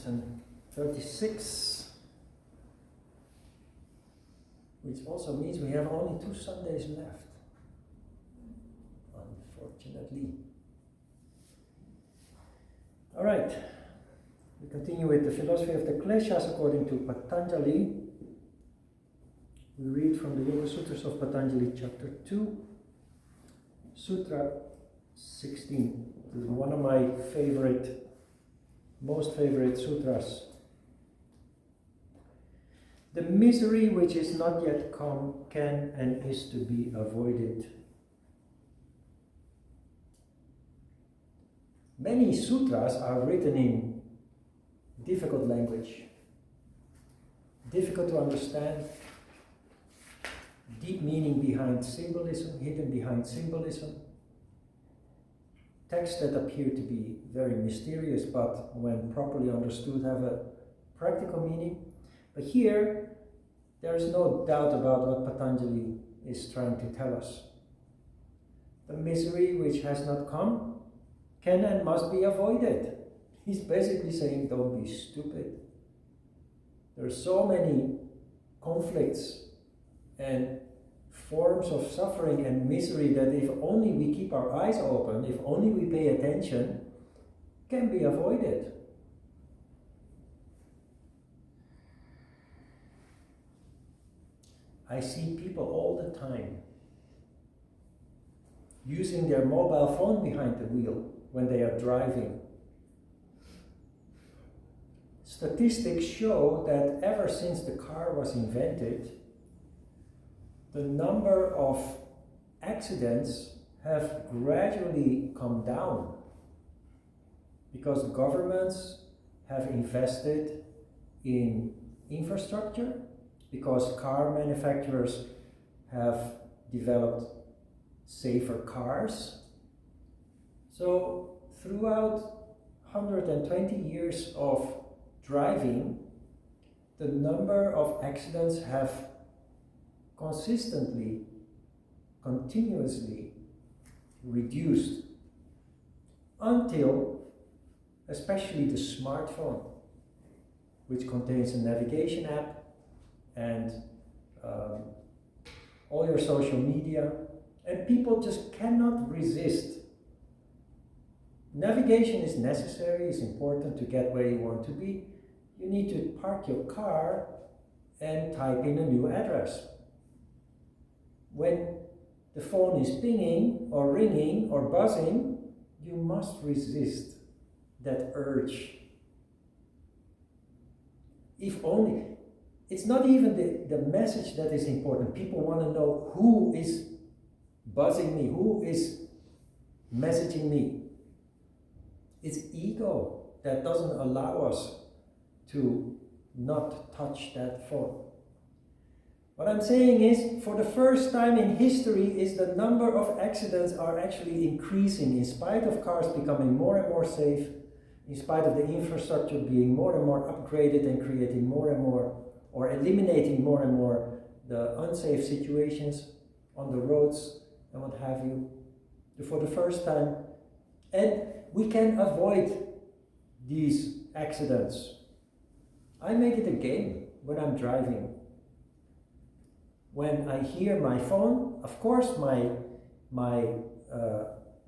lesson 36, which also means we have only 2 Sundays left, unfortunately. All right, we continue with the philosophy of the Kleshas according to Patanjali. We read from the Yoga Sutras of Patanjali, chapter 2, Sutra 16. This is one of my most favorite sutras. The misery which is not yet come can and is to be avoided. Many sutras are written in difficult language, difficult to understand, deep meaning behind symbolism, hidden behind symbolism. Texts that appear to be very mysterious, but when properly understood have a practical meaning. But here, there is no doubt about what Patanjali is trying to tell us. The misery which has not come can and must be avoided. He's basically saying, don't be stupid. There are so many conflicts and forms of suffering and misery that if only we keep our eyes open, if only we pay attention, can be avoided. I see people all the time using their mobile phone behind the wheel when they are driving. Statistics show that ever since the car was invented, the number of accidents have gradually come down because governments have invested in infrastructure, because car manufacturers have developed safer cars. So throughout 120 years of driving, the number of accidents have consistently, continuously reduced until especially the smartphone, which contains a navigation app and all your social media, and people just cannot resist. Navigation is necessary, it's important to get where you want to be. You need to park your car and type in a new address. When the phone is pinging or ringing or buzzing, you must resist that urge. If only. It's not even the message that is important. People want to know who is buzzing me, who is messaging me. It's ego that doesn't allow us to not touch that phone. What I'm saying is, for the first time in history, is the number of accidents are actually increasing in spite of cars becoming more and more safe, in spite of the infrastructure being more and more upgraded and creating more and more, or eliminating more and more the unsafe situations on the roads and what have you, for the first time. And we can avoid these accidents. I make it a game when I'm driving. When I hear my phone, of course my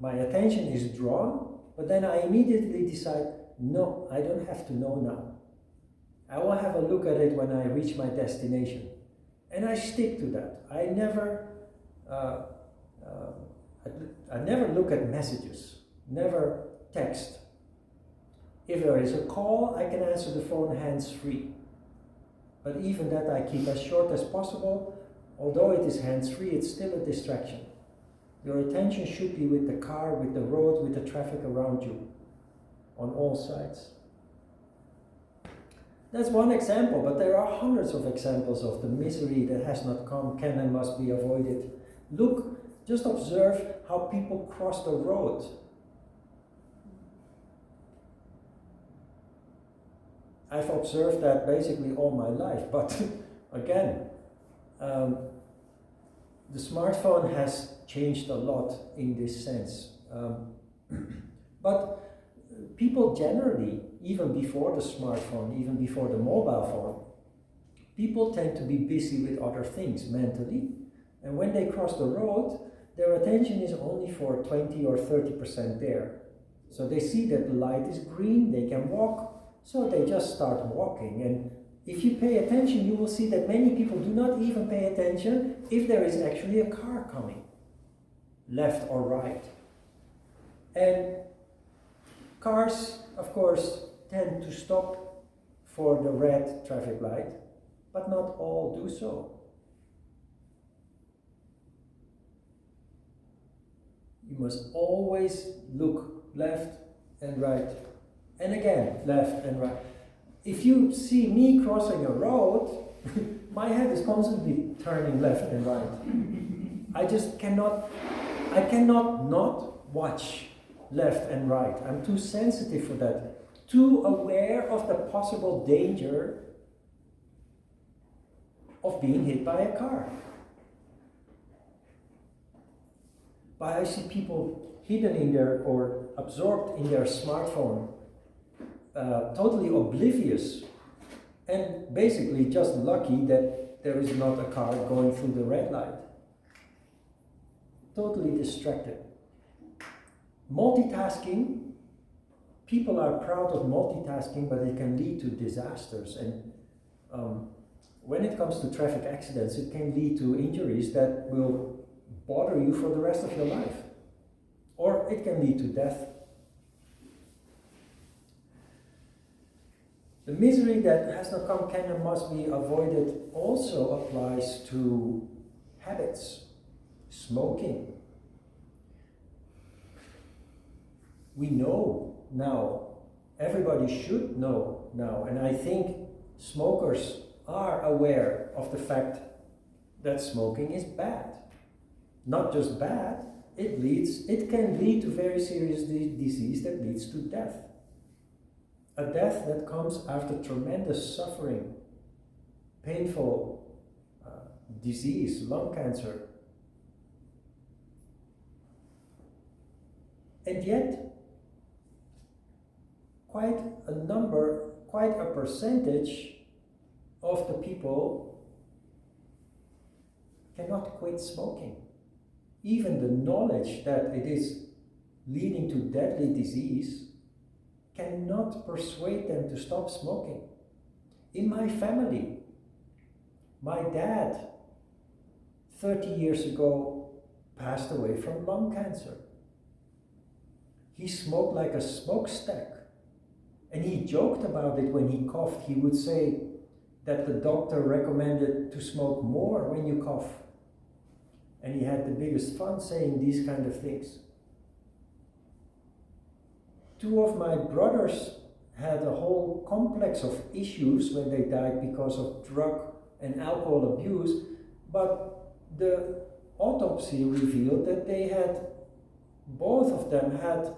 attention is drawn, but then I immediately decide, no, I don't have to know now. I will have a look at it when I reach my destination. And I stick to that. I never look at messages, never text. If there is a call, I can answer the phone hands-free. But even that I keep as short as possible. Although it is hands-free, it's still a distraction. Your attention should be with the car, with the road, with the traffic around you, on all sides. That's one example, but there are hundreds of examples of the misery that has not come, can and must be avoided. Look, just observe how people cross the road. I've observed that basically all my life, but again, the smartphone has changed a lot in this sense. But people generally, even before the smartphone, even before the mobile phone, people tend to be busy with other things mentally. And when they cross the road, their attention is only for 20 or 30% there. So they see that the light is green, they can walk, so they just start walking. And if you pay attention, you will see that many people do not even pay attention if there is actually a car coming, left or right. And cars, of course, tend to stop for the red traffic light, but not all do so. You must always look left and right, and again, left and right. If you see me crossing a road, my head is constantly turning left and right. I cannot not watch left and right. I'm too sensitive for that, too aware of the possible danger of being hit by a car. But I see people hidden in their, or absorbed in their smartphone, totally oblivious, and basically just lucky that there is not a car going through the red light. Totally distracted. Multitasking, people are proud of multitasking, but it can lead to disasters. And when it comes to traffic accidents, it can lead to injuries that will bother you for the rest of your life. Or it can lead to death. The misery that has not come can and must be avoided also applies to habits. Smoking. We know now, everybody should know now, and I think smokers are aware of the fact that smoking is bad. Not just bad, it can lead to very serious disease that leads to death. A death that comes after tremendous suffering, painful disease, lung cancer. And yet, quite a percentage of the people cannot quit smoking. Even the knowledge that it is leading to deadly disease cannot persuade them to stop smoking. In my family, my dad, 30 years ago, passed away from lung cancer. He smoked like a smokestack. And he joked about it when he coughed. He would say that the doctor recommended to smoke more when you cough. And he had the biggest fun saying these kind of things. Two of my brothers had a whole complex of issues when they died because of drug and alcohol abuse, but the autopsy revealed that they had, both of them had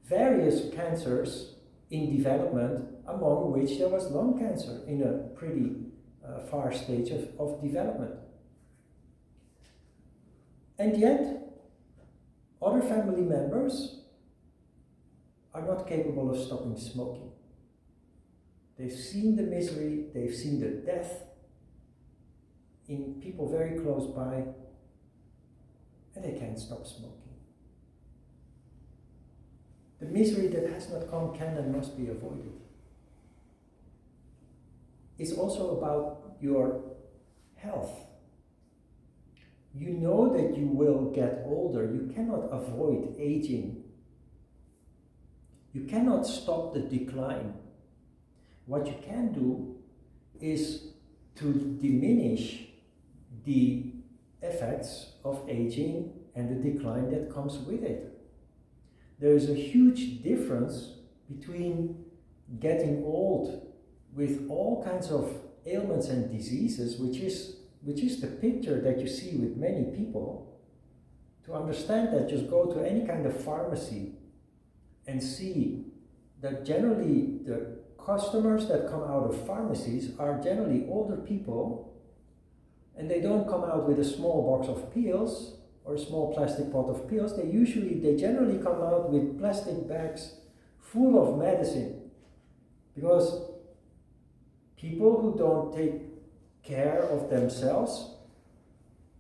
various cancers in development, among which there was lung cancer in a pretty far stage of development. And yet, other family members are not capable of stopping smoking. They've seen the misery, they've seen the death in people very close by, and they can't stop smoking. The misery that has not come can and must be avoided. It's also about your health. You know that you will get older. You cannot avoid aging. You cannot stop the decline. What you can do is to diminish the effects of aging and the decline that comes with it. There is a huge difference between getting old with all kinds of ailments and diseases, which is the picture that you see with many people. To understand that, just go to any kind of pharmacy and see that generally the customers that come out of pharmacies are generally older people, and they don't come out with a small box of pills, or a small plastic pot of pills, they generally come out with plastic bags full of medicine. Because people who don't take care of themselves,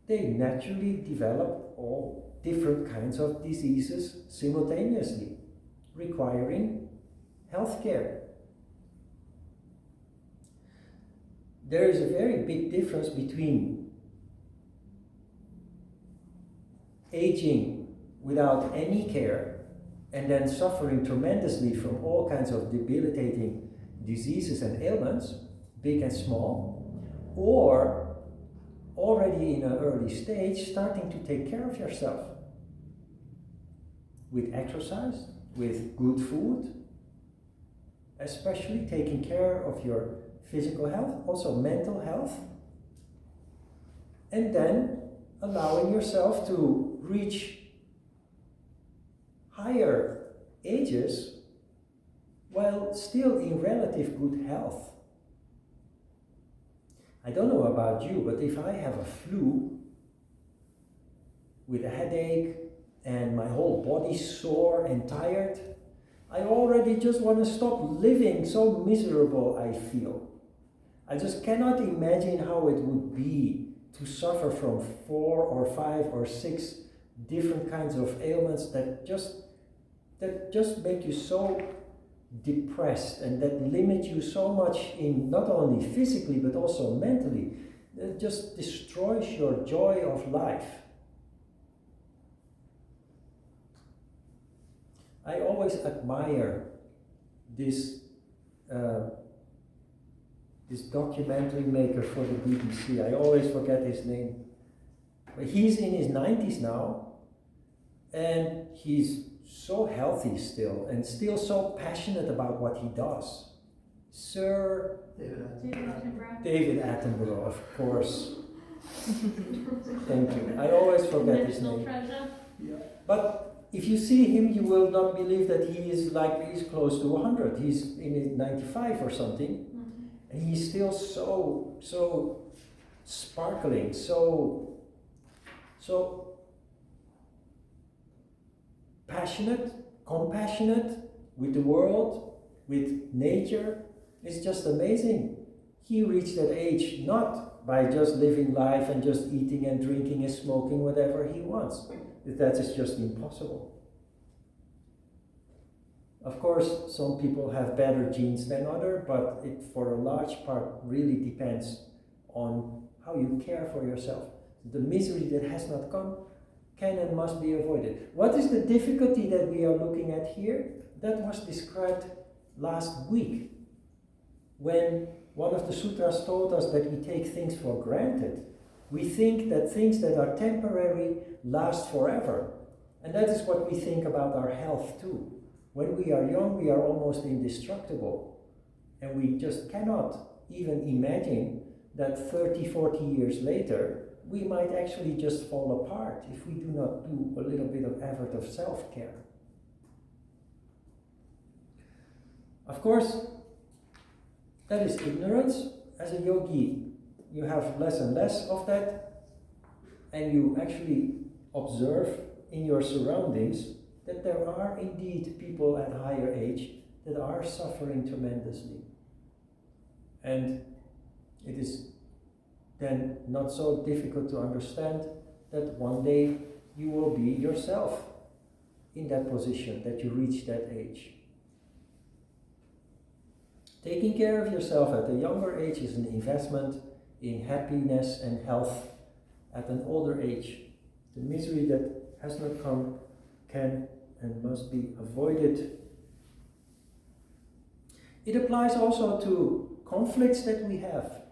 they naturally develop all different kinds of diseases simultaneously, requiring health care. There is a very big difference between aging without any care and then suffering tremendously from all kinds of debilitating diseases and ailments, big and small, or already in an early stage starting to take care of yourself with exercise, with good food, especially taking care of your physical health, also mental health, and then allowing yourself to reach higher ages while still in relative good health. I don't know about you, but if I have a flu with a headache and my whole body's sore and tired, I already just want to stop living, so miserable I feel. I just cannot imagine how it would be to suffer from 4 or 5 or 6 different kinds of ailments that just make you so depressed and that limit you so much in not only physically but also mentally. It just destroys your joy of life. I always admire this documentary maker for the BBC. I always forget his name. But he's in his 90s now, and he's so healthy still, and still so passionate about what he does. Sir David Attenborough, of course. Thank you. I always forget his name. Yeah. But if you see him, you will not believe that he's close to 100. He's in his 95 or something. And he's still so sparkling, so passionate, compassionate with the world, with nature. It's just amazing. He reached that age not by just living life and just eating and drinking and smoking whatever he wants. That is just impossible. Of course, some people have better genes than others, but it, for a large part, really depends on how you care for yourself. The misery that has not come can and must be avoided. What is the difficulty that we are looking at here? That was described last week, when one of the sutras told us that we take things for granted. We think that things that are temporary last forever. And that is what we think about our health too. When we are young, we are almost indestructible. And we just cannot even imagine that 30, 40 years later, we might actually just fall apart if we do not do a little bit of effort of self-care. Of course, that is ignorance. As a yogi, you have less and less of that, and you actually observe in your surroundings that there are indeed people at a higher age that are suffering tremendously. And it is then not so difficult to understand that one day you will be yourself in that position, that you reach that age. Taking care of yourself at a younger age is an investment in happiness and health at an older age. The misery that has not come can and must be avoided. It applies also to conflicts that we have,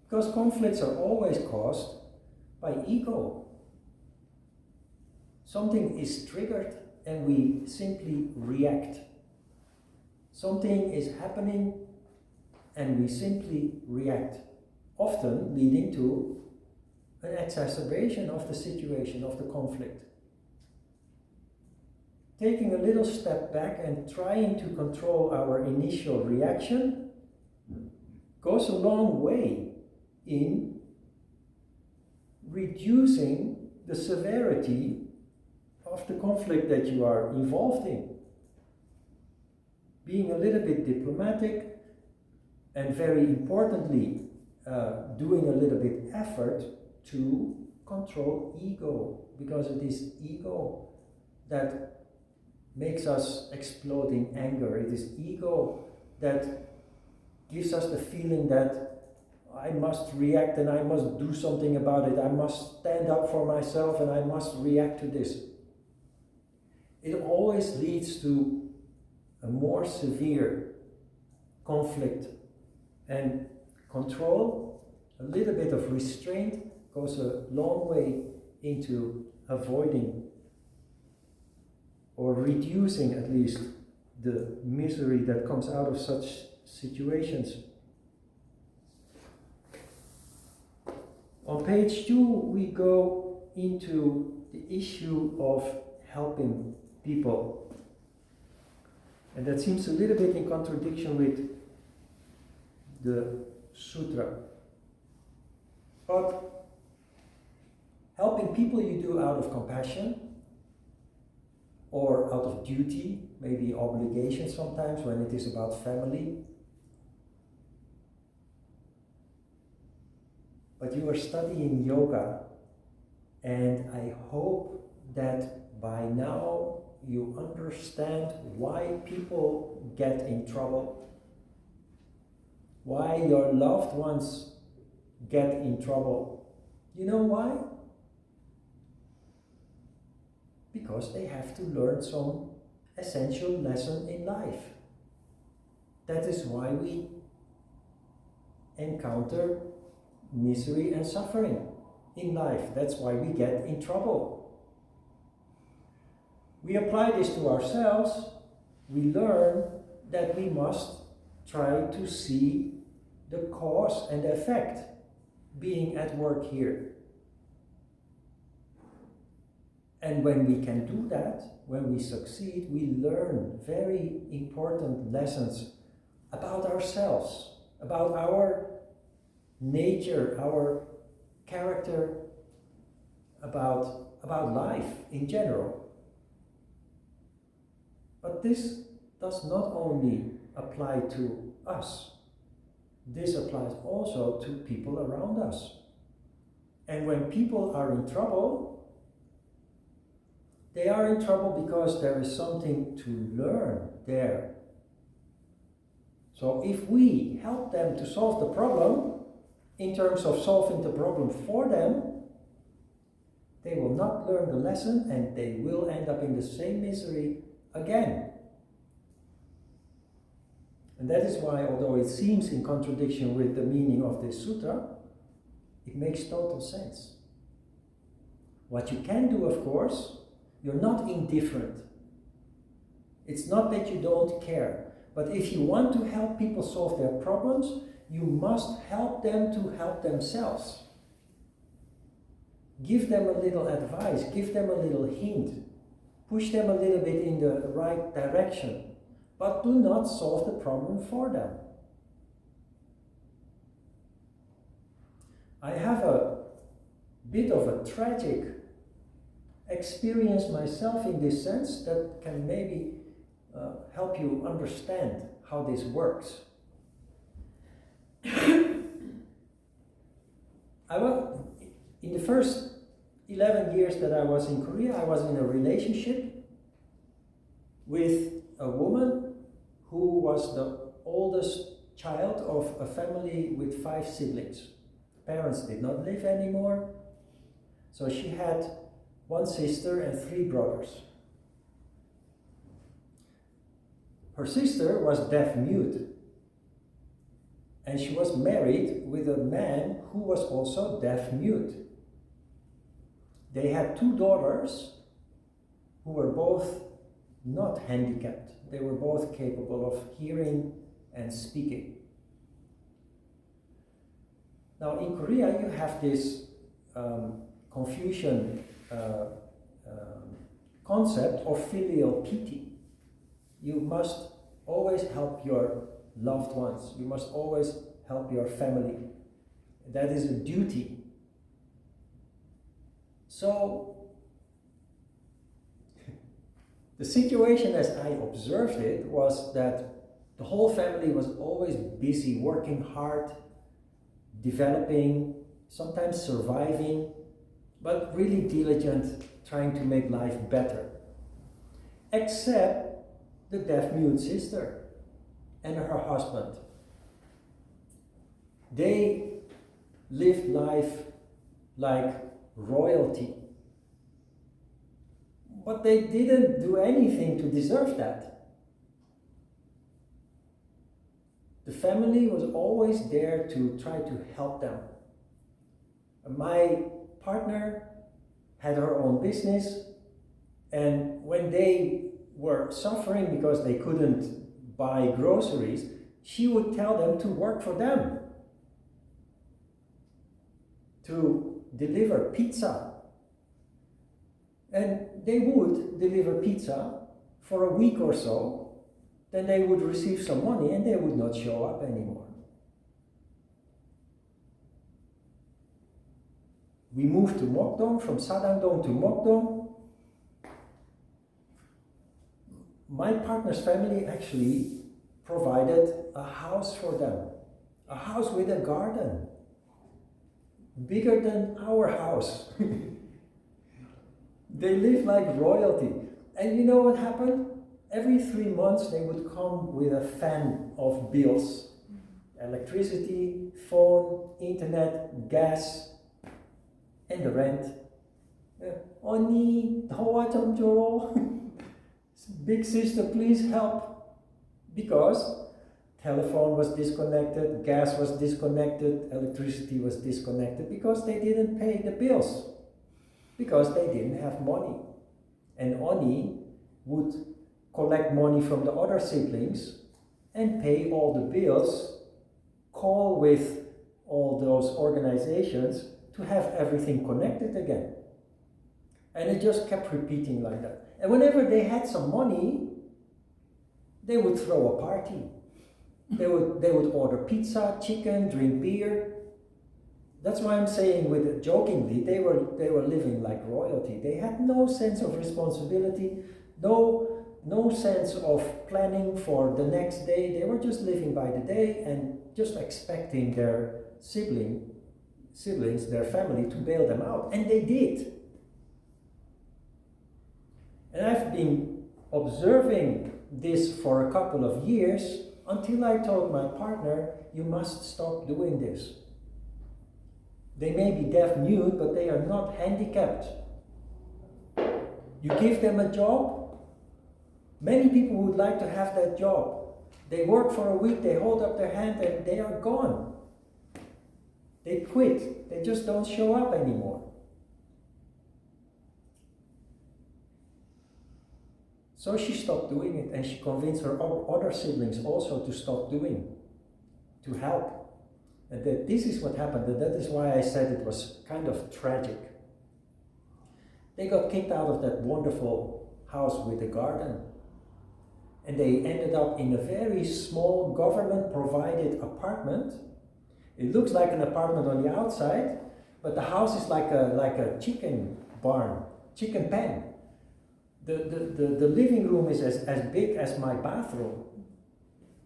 because conflicts are always caused by ego. Something is triggered and we simply react. Something is happening and we simply react, often leading to an exacerbation of the situation, of the conflict. Taking a little step back and trying to control our initial reaction goes a long way in reducing the severity of the conflict that you are involved in. Being a little bit diplomatic, and very importantly, doing a little bit effort to control ego, because it is ego that makes us explode in anger. It is ego that gives us the feeling that I must react and I must do something about it. I must stand up for myself and I must react to this. It always leads to a more severe conflict, and control, a little bit of restraint, goes a long way into avoiding or reducing at least the misery that comes out of such situations. On page 2 we go into the issue of helping people. And that seems a little bit in contradiction with the sutra. But helping people you do out of compassion or out of duty, maybe obligation sometimes when it is about family. But you are studying yoga, and I hope that by now you understand why people get in trouble, why your loved ones get in trouble. You know why? Because they have to learn some essential lesson in life. That is why we encounter misery and suffering in life. That's why we get in trouble. We apply this to ourselves. We learn that we must try to see the cause and effect being at work here. And when we can do that, when we succeed, we learn very important lessons about ourselves, about our nature, our character, about life in general. But this does not only apply to us. This applies also to people around us. And when people are in trouble, they are in trouble because there is something to learn there. So if we help them to solve the problem, in terms of solving the problem for them, they will not learn the lesson and they will end up in the same misery again. And that is why, although it seems in contradiction with the meaning of this sutra, it makes total sense. What you can do, of course, you're not indifferent. It's not that you don't care. But if you want to help people solve their problems, you must help them to help themselves. Give them a little advice, give them a little hint, push them a little bit in the right direction, but do not solve the problem for them. I have a bit of a tragic experience myself in this sense that can maybe help you understand how this works. In the first 11 years that I was in Korea, I was in a relationship with a woman who was the oldest child of a family with 5 siblings. Parents did not live anymore, so she had 1 sister and 3 brothers. Her sister was deaf-mute, and she was married with a man who was also deaf-mute. They had 2 daughters who were both not handicapped. They were both capable of hearing and speaking. Now in Korea you have this Confucian concept of filial piety. You must always help your loved ones. You must always help your family. That is a duty. So the situation as I observed it was that the whole family was always busy, working hard, developing, sometimes surviving, but really diligent, trying to make life better. Except the deaf-mute sister and her husband. They lived life like royalty. But they didn't do anything to deserve that. The family was always there to try to help them. My partner had her own business, and when they were suffering because they couldn't buy groceries, she would tell them to work for them, to deliver pizza. And they would deliver pizza for a week or so, then they would receive some money and they would not show up anymore. We moved to Mokdong, from Sadangdong to Mokdong. My partner's family actually provided a house for them, a house with a garden, bigger than our house. They lived like royalty. And you know what happened? Every 3 months they would come with a fan of bills. Electricity, phone, internet, gas, and the rent. Oni, Hoa Chamjo. Big sister, please help. Because telephone was disconnected, gas was disconnected, electricity was disconnected, because they didn't pay the bills. Because they didn't have money. And Oni would collect money from the other siblings and pay all the bills, call with all those organizations to have everything connected again. And it just kept repeating like that. And whenever they had some money, they would throw a party. They would order pizza, chicken, drink beer. That's why I'm saying, with it jokingly, they were living like royalty. They had no sense of responsibility, no sense of planning for the next day. They were just living by the day and just expecting their siblings, their family, to bail them out. And they did. And I've been observing this for a couple of years until I told my partner, you must stop doing this. They may be deaf-mute, but they are not handicapped. You give them a job, many people would like to have that job. They work for a week, they hold up their hand, and they are gone. They quit. They just don't show up anymore. So she stopped doing it, and she convinced her other siblings also to stop doing, to help. And that this is what happened, and that is why I said it was kind of tragic. They got kicked out of that wonderful house with a garden. And they ended up in a very small government-provided apartment. It looks like an apartment on the outside, but the house is like a chicken barn, chicken pen. The living room is as big as my bathroom.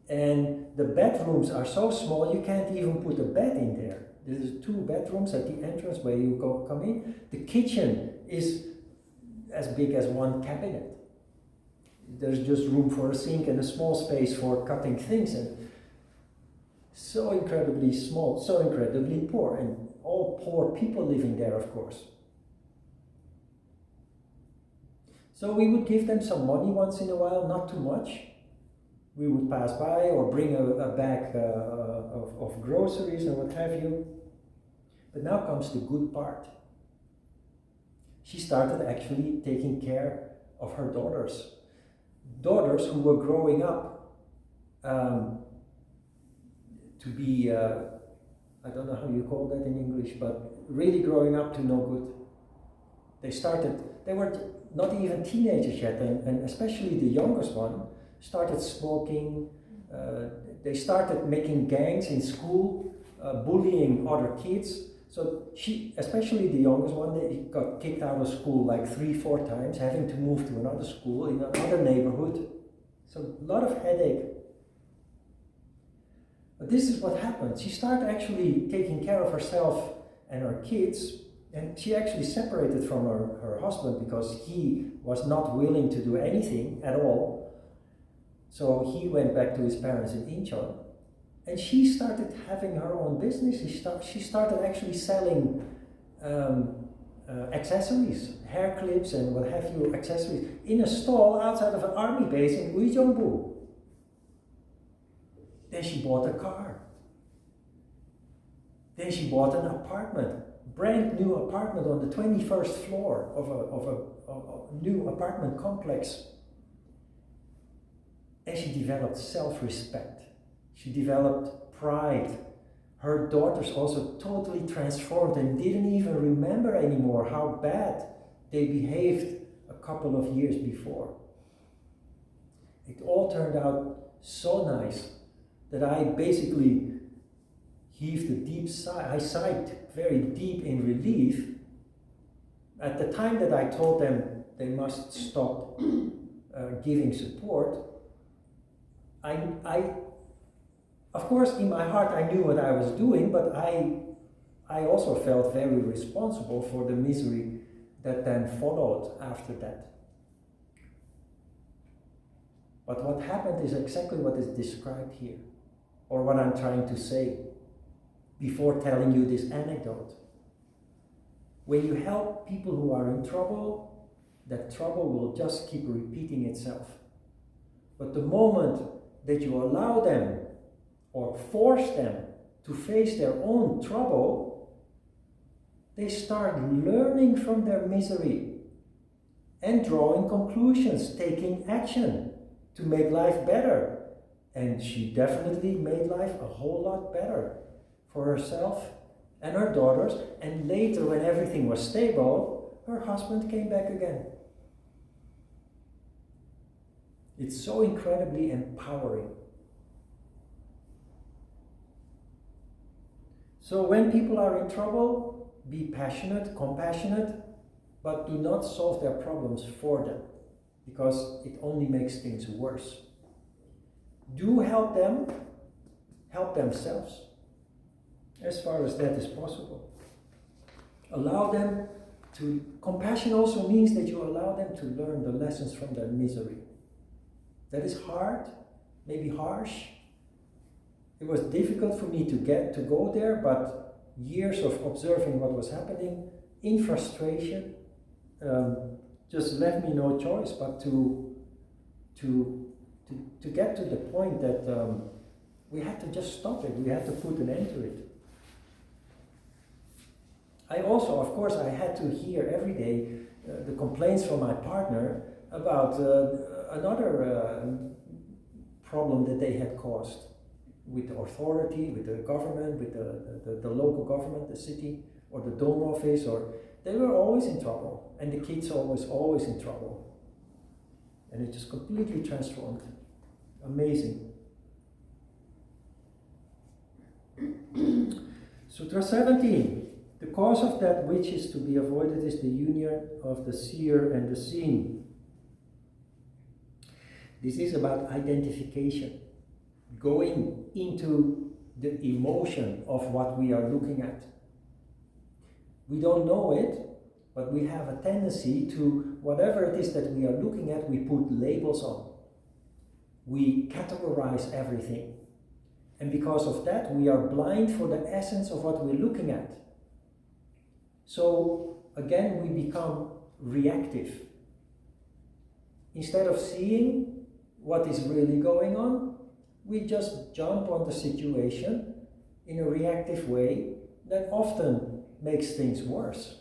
And the bedrooms are so small you can't even put a bed in there. There's 2 bedrooms at the entrance where you come in. The kitchen is as big as 1 cabinet. There's just room for a sink and a small space for cutting things. And so incredibly small, so incredibly poor. And all poor people living there, of course. So we would give them some money once in a while, not too much. We would pass by or bring a bag of groceries and what have you. But now comes the good part. She started actually taking care of her daughters. Daughters who were growing up to be, I don't know how you call that in English, but really growing up to no good. They were not even teenagers yet, and especially the youngest one started smoking. They started making gangs in school, bullying other kids. So she, especially the youngest one, they got kicked out of school like 3-4 times, having to move to another school in another neighborhood. So a lot of headache. But this is what happened. She started actually taking care of herself and her kids, and she actually separated from her husband because he was not willing to do anything at all. So he went back to his parents in Incheon, and she started having her own business. She started actually selling accessories, hair clips and what have you, accessories, in a stall outside of an army base in Uijeongbu. Then she bought a car. Then she bought an apartment, brand new apartment on the 21st floor of a new apartment complex. And she developed self-respect. She developed pride. Her daughters also totally transformed and didn't even remember anymore how bad they behaved a couple of years before. It all turned out so nice that I basically heaved a deep sigh. I sighed very deep in relief at the time that I told them they must stop giving support. Of course, in my heart, I knew what I was doing, but I also felt very responsible for the misery that then followed after that. But what happened is exactly what is described here, or what I'm trying to say before telling you this anecdote. When you help people who are in trouble, that trouble will just keep repeating itself. But the moment that you allow them or force them to face their own trouble, they start learning from their misery and drawing conclusions, taking action to make life better. And she definitely made life a whole lot better for herself and her daughters. And later, when everything was stable, her husband came back again. It's so incredibly empowering. So when people are in trouble, be passionate, compassionate, but do not solve their problems for them, because it only makes things worse. Do help them help themselves, as far as that is possible. Allow them to, compassion also means that you allow them to learn the lessons from their misery. That is hard, maybe harsh. It was difficult for me to go there, but years of observing what was happening in frustration just left me no choice but to get to the point that we had to just stop it. We had to put an end to it. I also, of course, I had to hear every day the complaints from my partner about another problem that they had caused with the authority, with the government, with the local government, the city, or the dome office, or they were always in trouble, and the kids always in trouble. And it just completely transformed. Amazing. Sutra 17. The cause of that which is to be avoided is the union of the seer and the seen. This is about identification, going into the emotion of what we are looking at. We don't know it, but we have a tendency to, whatever it is that we are looking at, we put labels on. We categorize everything. And because of that, we are blind for the essence of what we're looking at. So, again, we become reactive. Instead of seeing what is really going on, we just jump on the situation in a reactive way that often makes things worse.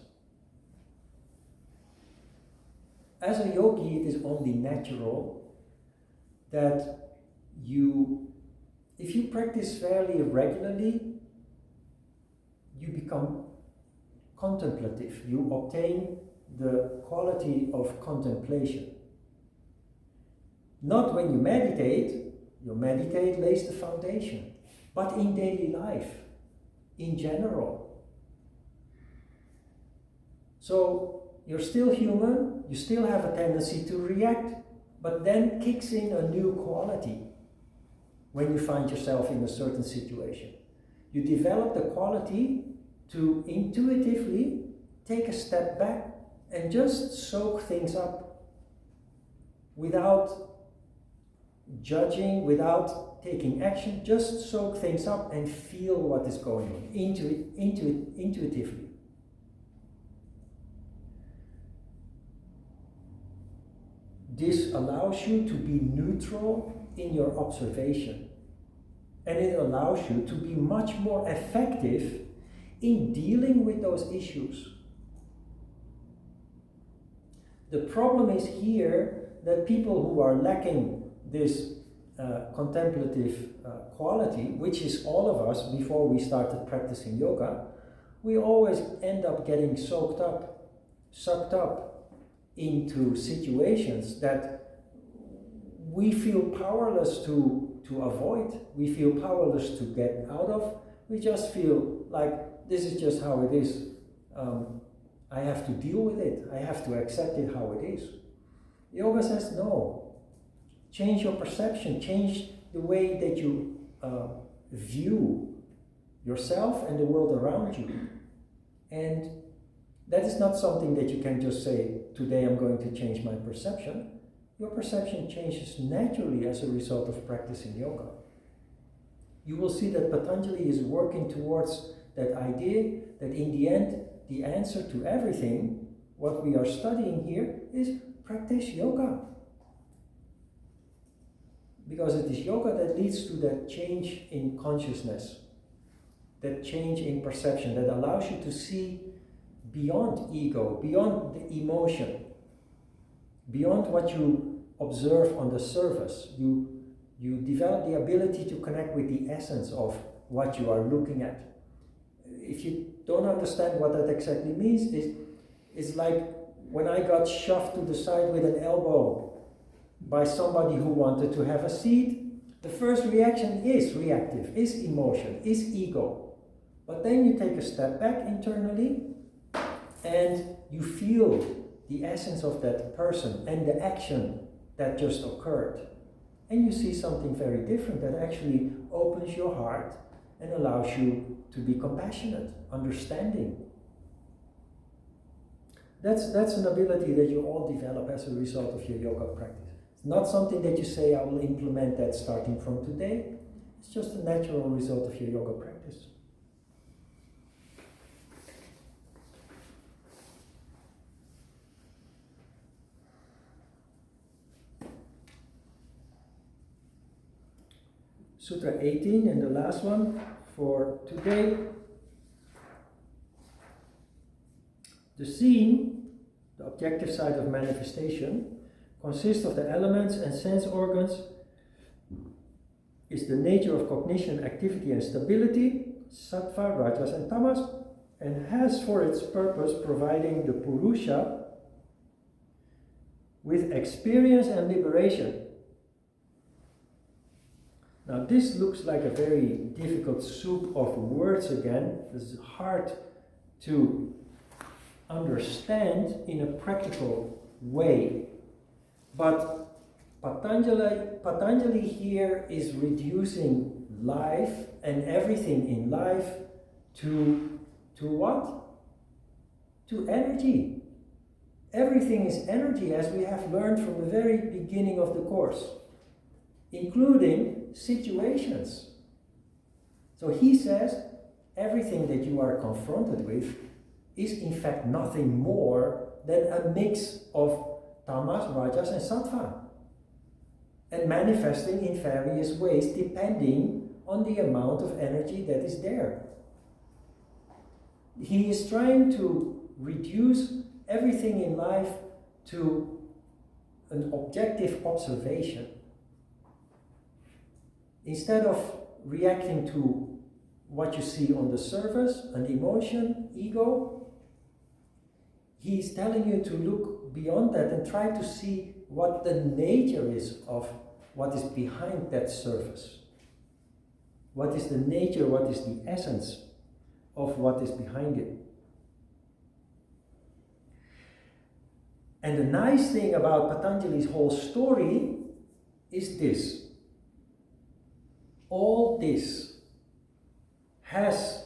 As a yogi, it is only natural that if you practice fairly regularly, you become contemplative. You obtain the quality of contemplation. Not when you meditate lays the foundation, but in daily life, in general. So you're still human, you still have a tendency to react, but then kicks in a new quality when you find yourself in a certain situation. You develop the quality to intuitively take a step back and just soak things up without judging, without taking action, just soak things up and feel what is going on intuitively. This allows you to be neutral in your observation, and it allows you to be much more effective in dealing with those issues. The problem is here that people who are lacking this contemplative quality, which is all of us before we started practicing yoga, we always end up getting sucked up into situations that we feel powerless to avoid, we feel powerless to get out of. We just feel like this is just how it is. I have to deal with it. I have to accept it how it is. Yoga says no. Change your perception. Change the way that you view yourself and the world around you. And that is not something that you can just say, today I'm going to change my perception. Your perception changes naturally as a result of practicing yoga. You will see that Patanjali is working towards that idea that in the end, the answer to everything, what we are studying here, is practice yoga. Because it is yoga that leads to that change in consciousness, that change in perception, that allows you to see beyond ego, beyond the emotion, beyond what you observe on the surface. You develop the ability to connect with the essence of what you are looking at. If you don't understand what that exactly means, it's like when I got shoved to the side with an elbow by somebody who wanted to have a seat. The first reaction is reactive, is emotion, is ego. But then you take a step back internally and you feel the essence of that person and the action that just occurred. And you see something very different that actually opens your heart and allows you to be compassionate, understanding. That's an ability that you all develop as a result of your yoga practice. It's not something that you say, I will implement that starting from today. It's just a natural result of your yoga practice. Sutra 18 and the last one for today. The scene, the objective side of manifestation, consists of the elements and sense organs, is the nature of cognition, activity and stability, sattva, rajas and tamas, and has for its purpose providing the purusha with experience and liberation. Now this looks like a very difficult soup of words again. It's hard to understand in a practical way. But Patanjali here is reducing life and everything in life to what? To energy. Everything is energy, as we have learned from the very beginning of the course, including situations. So he says everything that you are confronted with is in fact nothing more than a mix of tamas, rajas and sattva, and manifesting in various ways depending on the amount of energy that is there. He is trying to reduce everything in life to an objective observation. Instead of reacting to what you see on the surface, an emotion, ego, he is telling you to look beyond that and try to see what the nature is of what is behind that surface. What is the nature, what is the essence of what is behind it? And the nice thing about Patanjali's whole story is this. All this has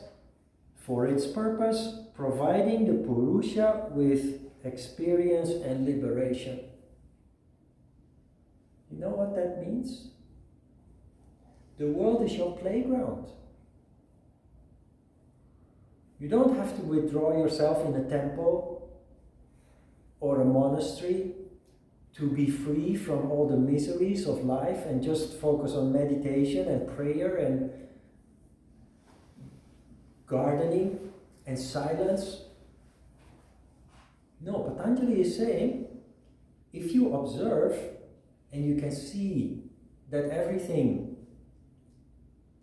for its purpose providing the Purusha with experience and liberation. You know what that means? The world is your playground. You don't have to withdraw yourself in a temple or a monastery to be free from all the miseries of life and just focus on meditation and prayer and gardening and silence. No, Patanjali is saying, if you observe and you can see that everything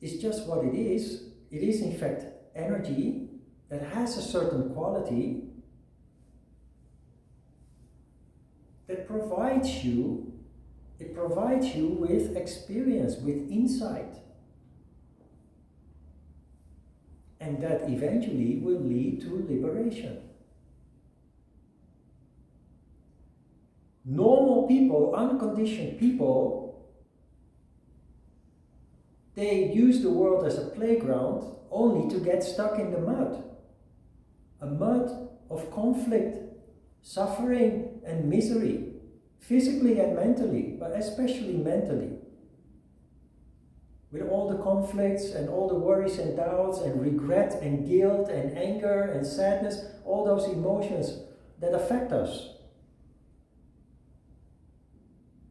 is just what it is in fact energy that has a certain quality that provides you with experience, with insight. And that eventually will lead to liberation. Normal people, unconditioned people, they use the world as a playground only to get stuck in the mud. A mud of conflict, suffering and misery, physically and mentally, but especially mentally. With all the conflicts and all the worries and doubts and regret and guilt and anger and sadness, all those emotions that affect us.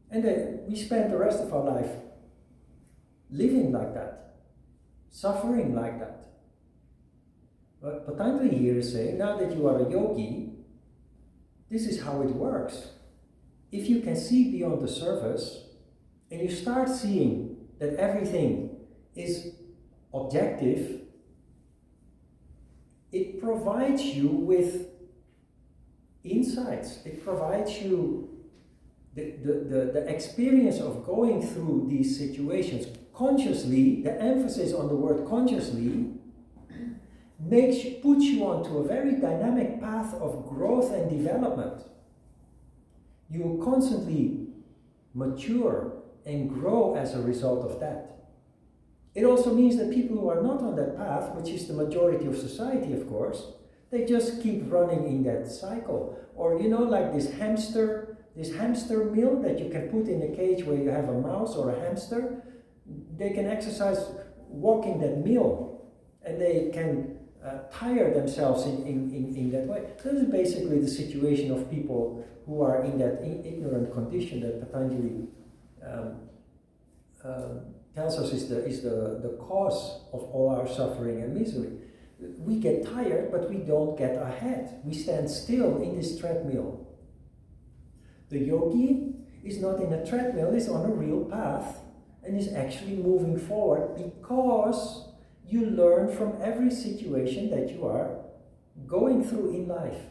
And then we spend the rest of our life living like that, suffering like that. But Patanjali here is saying, now that you are a yogi, this is how it works. If you can see beyond the surface and you start seeing that everything is objective, it provides you with insights. It provides you the experience of going through these situations consciously. The emphasis on the word consciously puts you onto a very dynamic path of growth and development. You will constantly mature and grow as a result of that. It also means that people who are not on that path, which is the majority of society, of course, they just keep running in that cycle. Or, like this hamster mill that you can put in a cage where you have a mouse or a hamster. They can exercise walking that mill, and they can tire themselves in that way. So this is basically the situation of people who are in that ignorant condition that Patanjali tells us is the cause of all our suffering and misery. We get tired, but we don't get ahead. We stand still in this treadmill. The yogi is not in a treadmill, is on a real path and is actually moving forward because you learn from every situation that you are going through in life.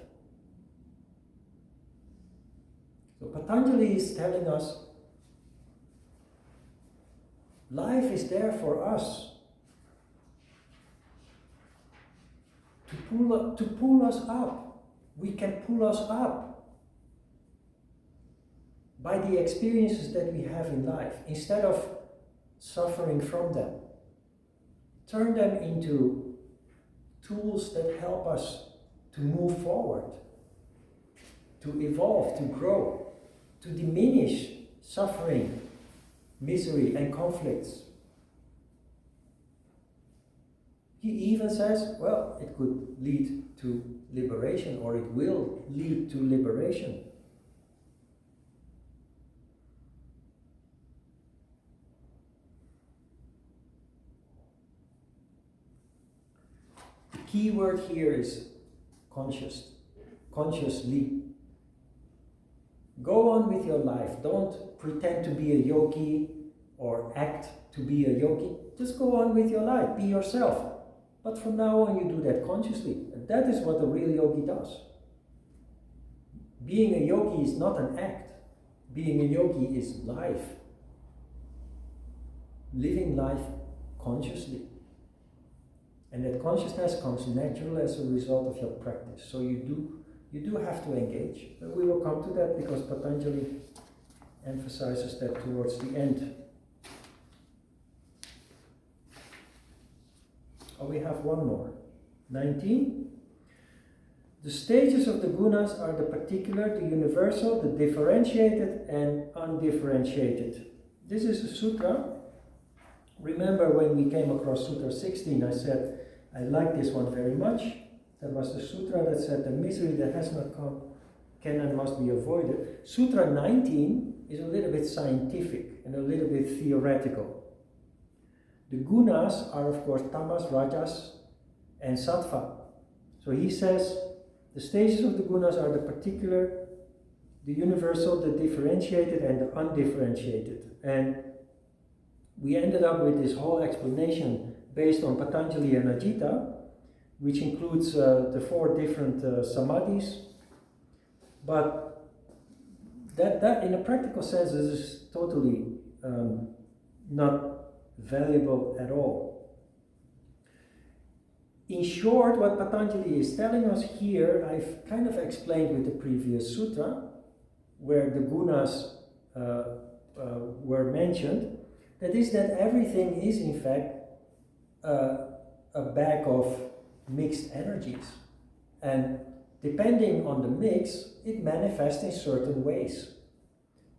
So Patanjali is telling us life is there for us to pull us up. We can pull us up by the experiences that we have in life instead of suffering from them. Turn them into tools that help us to move forward, to evolve, to grow, to diminish suffering, misery, and conflicts. He even says, well, it could lead to liberation, or it will lead to liberation. The key word here is consciously. Go on with your life. Don't pretend to be a yogi or act to be a yogi. Just go on with your life. Be yourself. But from now on, you do that consciously. And that is what a real yogi does. Being a yogi is not an act. Being a yogi is life. Living life consciously. And that consciousness comes natural as a result of your practice. So you you do have to engage. But we will come to that because Patanjali emphasizes that towards the end. Oh, we have one more. 19. The stages of the gunas are the particular, the universal, the differentiated and undifferentiated. This is a sutra. Remember when we came across Sutra 16, I said, I like this one very much. That was the sutra that said the misery that has not come can and must be avoided. Sutra 19 is a little bit scientific and a little bit theoretical. The gunas are of course tamas, rajas and sattva. So he says the stages of the gunas are the particular, the universal, the differentiated and the undifferentiated. And we ended up with this whole explanation based on Patanjali and Ajita, which includes the 4 different samadhis. But that in a practical sense is totally not valuable at all. In short, what Patanjali is telling us here, I've kind of explained with the previous sutra, where the gunas were mentioned. That is that everything is in fact a bag of mixed energies. And depending on the mix, it manifests in certain ways.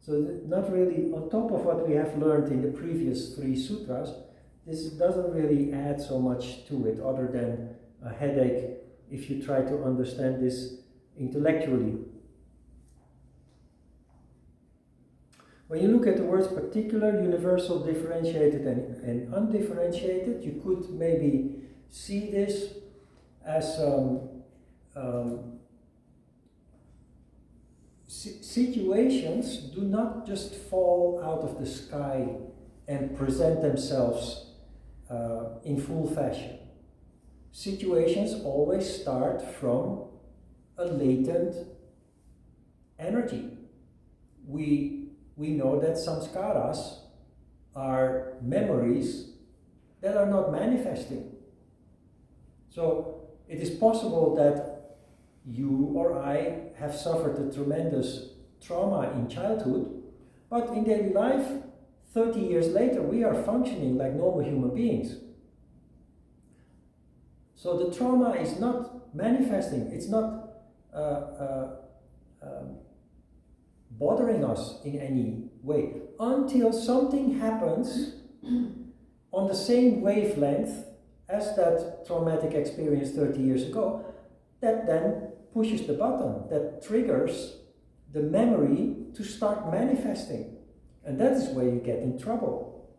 So not really on top of what we have learned in the previous 3 sutras, this doesn't really add so much to it other than a headache if you try to understand this intellectually. When you look at the words particular, universal, differentiated and undifferentiated, you could maybe see this as situations do not just fall out of the sky and present themselves in full fashion. Situations always start from a latent energy. We know that samskaras are memories that are not manifesting. So it is possible that you or I have suffered a tremendous trauma in childhood, but in daily life, 30 years later, we are functioning like normal human beings. So the trauma is not manifesting, it's not bothering us in any way until something happens on the same wavelength as that traumatic experience 30 years ago, that then pushes the button, that triggers the memory to start manifesting. And that is where you get in trouble.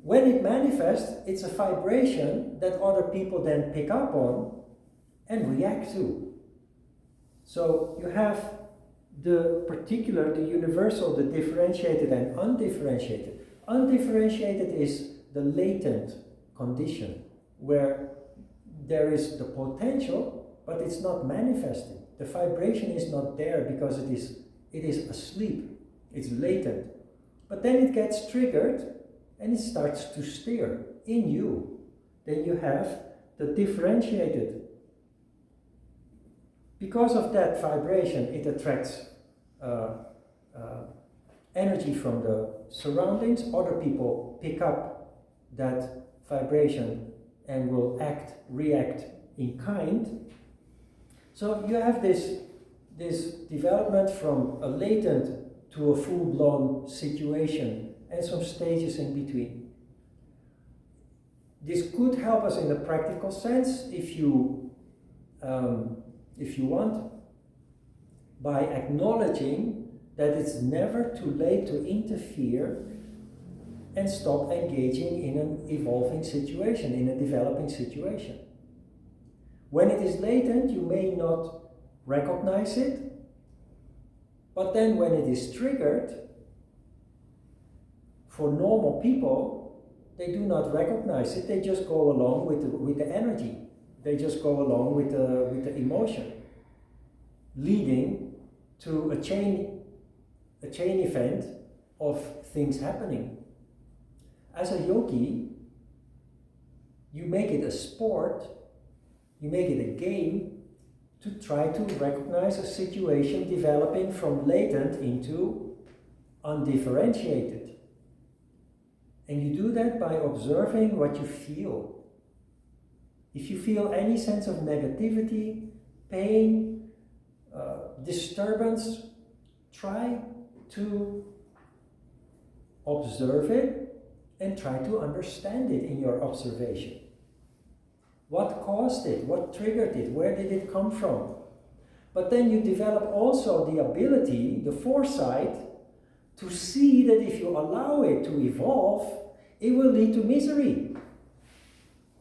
When it manifests, it's a vibration that other people then pick up on and react to. So you have the particular, the universal, the differentiated and undifferentiated. Undifferentiated is the latent condition where there is the potential, but it's not manifesting. The vibration is not there because it is asleep. It's latent. But then it gets triggered and it starts to stir in you. Then you have the differentiated. Because of that vibration, it attracts energy from the surroundings. Other people pick up that vibration and will react in kind. So you have this development from a latent to a full-blown situation and some stages in between. This could help us in a practical sense if you want, by acknowledging that it's never too late to interfere and stop engaging in an evolving situation, in a developing situation. When it is latent, you may not recognize it, but then when it is triggered, for normal people, they do not recognize it, they just go along with the energy. They just go along with the emotion, leading to a chain event of things happening. As a yogi, you make it a sport, you make it a game, to try to recognize a situation developing from latent into undifferentiated. And you do that by observing what you feel. If you feel any sense of negativity, pain, disturbance, try to observe it and try to understand it in your observation. What caused it? What triggered it? Where did it come from? But then you develop also the ability, the foresight, to see that if you allow it to evolve, it will lead to misery.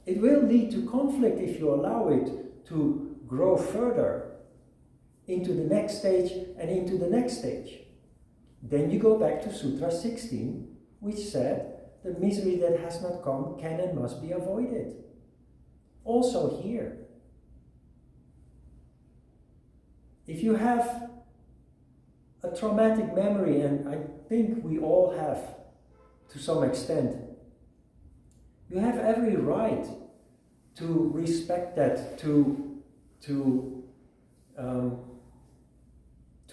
It will lead to conflict if you allow it to grow further into the next stage and into the next stage. Then you go back to Sutra 16, which said, the misery that has not come can and must be avoided. Also here, if you have a traumatic memory, and I think we all have to some extent, you have every right to respect that, to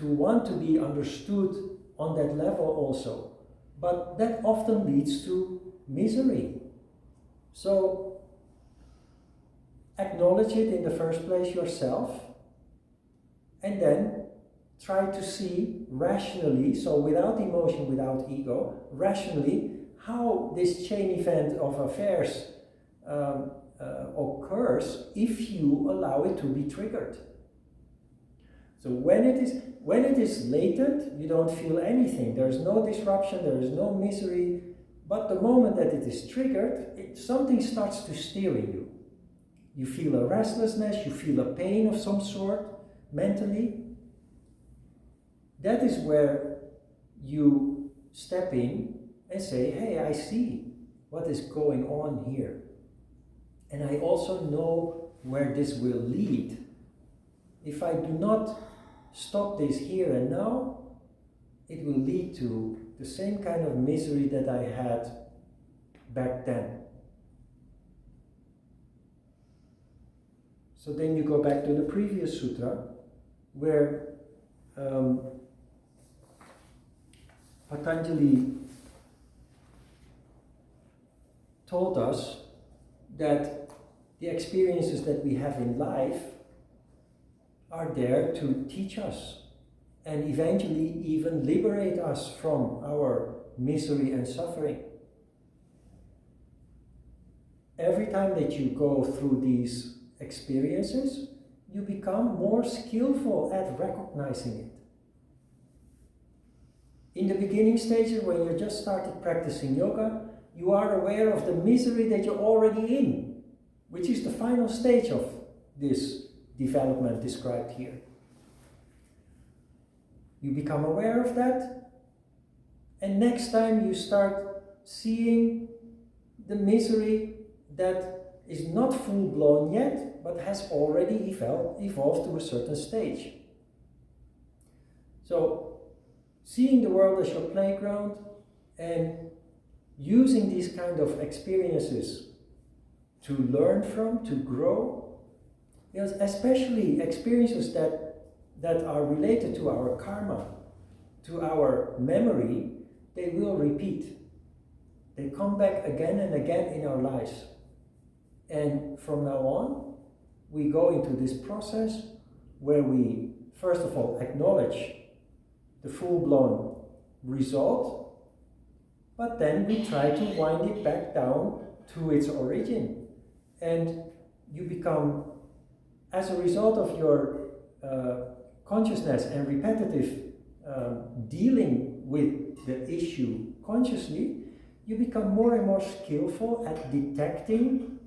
want to be understood on that level also. But that often leads to misery. So acknowledge it in the first place yourself, and then try to see rationally, so without emotion, without ego, rationally, how this chain event of affairs occurs if you allow it to be triggered. So when it is latent, you don't feel anything. There's no disruption, there is no misery. But the moment that it is triggered, something starts to steer you. You feel a restlessness, you feel a pain of some sort, mentally. That is where you step in and say, hey, I see what is going on here. And I also know where this will lead. If I do not stop this here and now, it will lead to the same kind of misery that I had back then. So then you go back to the previous sutra, where Patanjali told us that the experiences that we have in life are there to teach us and eventually even liberate us from our misery and suffering. Every time that you go through these experiences, you become more skillful at recognizing it. In the beginning stages, when you just started practicing yoga, you are aware of the misery that you're already in, which is the final stage of this development described here. You become aware of that, and next time you start seeing the misery that is not full-blown yet, but has already evolved to a certain stage. So, seeing the world as your playground and using these kind of experiences to learn from, to grow, yes, especially experiences that are related to our karma, to our memory, they will repeat. They come back again and again in our lives. And from now on, we go into this process where we, first of all, acknowledge the full-blown result, but then we try to wind it back down to its origin. And you become, as a result of your consciousness and repetitive dealing with the issue consciously, you become more and more skillful at detecting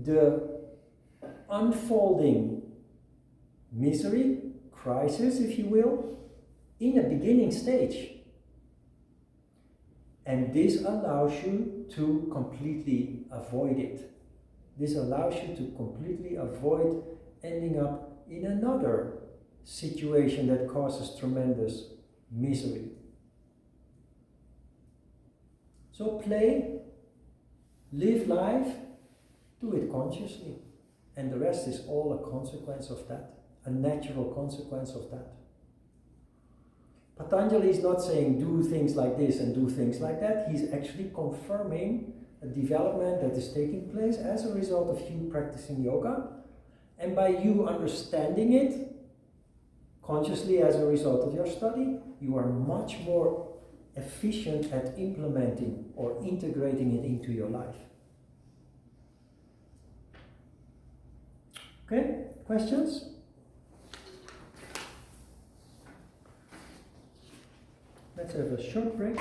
the unfolding misery, crisis, if you will, in a beginning stage. And this allows you to completely avoid it. This allows you to completely avoid ending up in another situation that causes tremendous misery. So play, live life, do it consciously. And the rest is all a consequence of that. a natural consequence of that. Patanjali is not saying do things like this and do things like that. He's actually confirming a development that is taking place as a result of you practicing yoga, and by you understanding it consciously as a result of your study, you are much more efficient at implementing or integrating it into your life. Okay, questions? Let's have a short break.